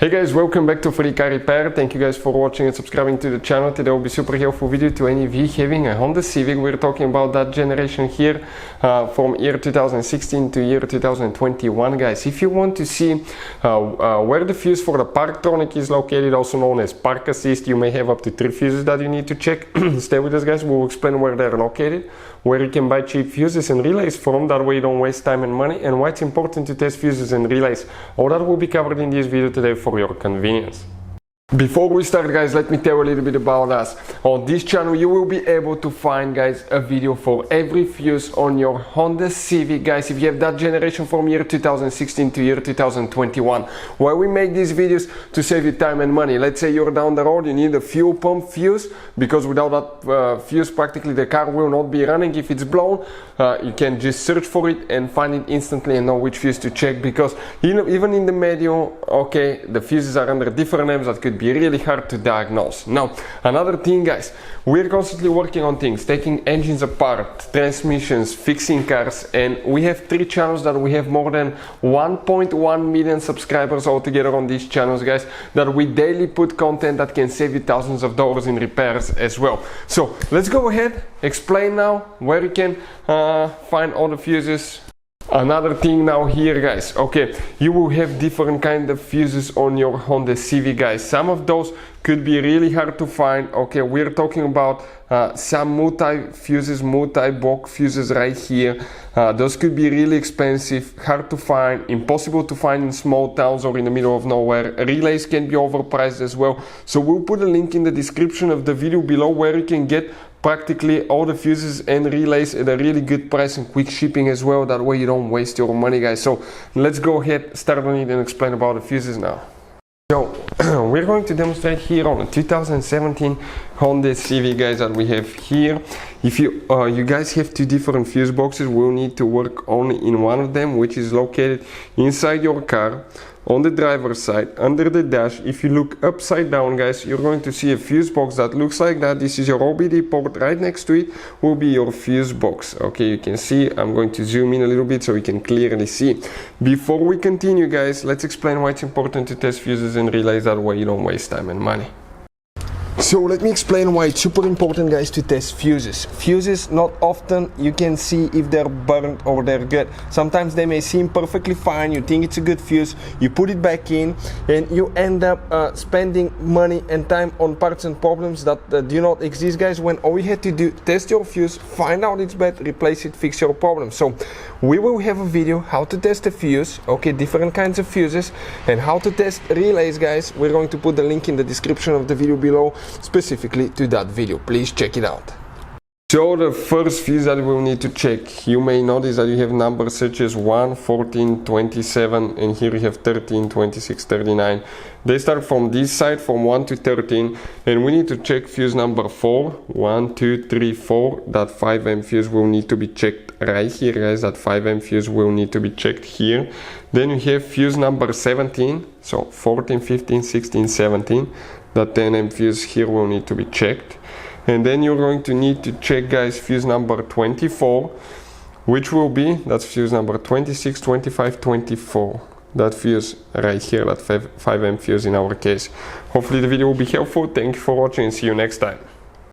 Hey guys, welcome back to Free Car Repair. Thank you guys for watching and subscribing to the channel. Today will be super helpful video to any of you having a Honda Civic. We're talking about that generation here from year 2016 to year 2021, guys. If you want to see where the fuse for the Parktronic is located, also known as Park Assist, you may have up to 3 fuses that you need to check. Stay with us, guys. We'll explain where they're located, where you can buy cheap fuses and relays from, that way you don't waste time and money, and why it's important to test fuses and relays. All that will be covered in this video today for your convenience. Before we start, guys, let me tell you a little bit about us. On this channel you will be able to find, guys, a video for every fuse on your Honda Civic, guys, if you have that generation from year 2016 to year 2021. Why we make these videos? To save you time and money. Let's say you're down the road, you need a fuel pump fuse, because without that fuse practically the car will not be running. If it's blown, you can just search for it and find it instantly and know which fuse to check, because even in the manual, okay, the fuses are under different names that could be really hard to diagnose. Now, another thing, guys, we're constantly working on things, taking engines apart, transmissions, fixing cars, and we have 3 channels that we have more than 1.1 million subscribers altogether on these channels, guys, that we daily put content that can save you thousands of dollars in repairs as well. So let's go ahead, explain now where you can find all the fuses. Another thing now here, guys, okay, you will have different kind of fuses on your Honda Civic, guys. Some of those could be really hard to find. Okay, we're talking about some multi-fuses, multi-block fuses right here. Those could be really expensive, hard to find, impossible to find in small towns or in the middle of nowhere. Relays can be overpriced as well. So we'll put a link in the description of the video below where you can get practically all the fuses and relays at a really good price and quick shipping as well. That way you don't waste your money, guys. So let's go ahead, start on it and explain about the fuses now. So we're going to demonstrate here on a 2017 Honda Civic, guys, that we have here. If you guys have 2 different fuse boxes, we'll need to work only in one of them, which is located inside your car on the driver's side under the dash. If you look upside down, guys, you're going to see a fuse box that looks like that. This is your OBD port. Right next to it will be your fuse box. Okay, you can see, I'm going to zoom in a little bit so you can clearly see. Before we continue, guys, let's explain why it's important to test fuses and relays, that way you don't waste time and money. So let me explain why it's super important, guys, to test fuses. Fuses, not often you can see if they're burnt or they're good. Sometimes they may seem perfectly fine, you think it's a good fuse, you put it back in and you end up spending money and time on parts and problems that do not exist, guys, when all you had to do, test your fuse, find out it's bad, replace it, fix your problem. So we will have a video how to test a fuse, okay, different kinds of fuses, and how to test relays, guys. We're going to put the link in the description of the video below specifically to that video. Please check it out. So the first fuse that we'll need to check, you may notice that you have numbers such as 1, 14, 27, and here you have 13, 26, 39. They start from this side, from 1 to 13, and we need to check fuse number 4. 1, 2, 3, 4. That 5M fuse will need to be checked right here, guys. That 5M fuse will need to be checked here. Then you have fuse number 17, so 14, 15, 16, 17. That 10M fuse here will need to be checked. And then you're going to need to check, guys, fuse number 24, which will be, that's fuse number 26, 25, 24. That fuse right here, that 5M fuse in our case. Hopefully the video will be helpful. Thank you for watching and see you next time.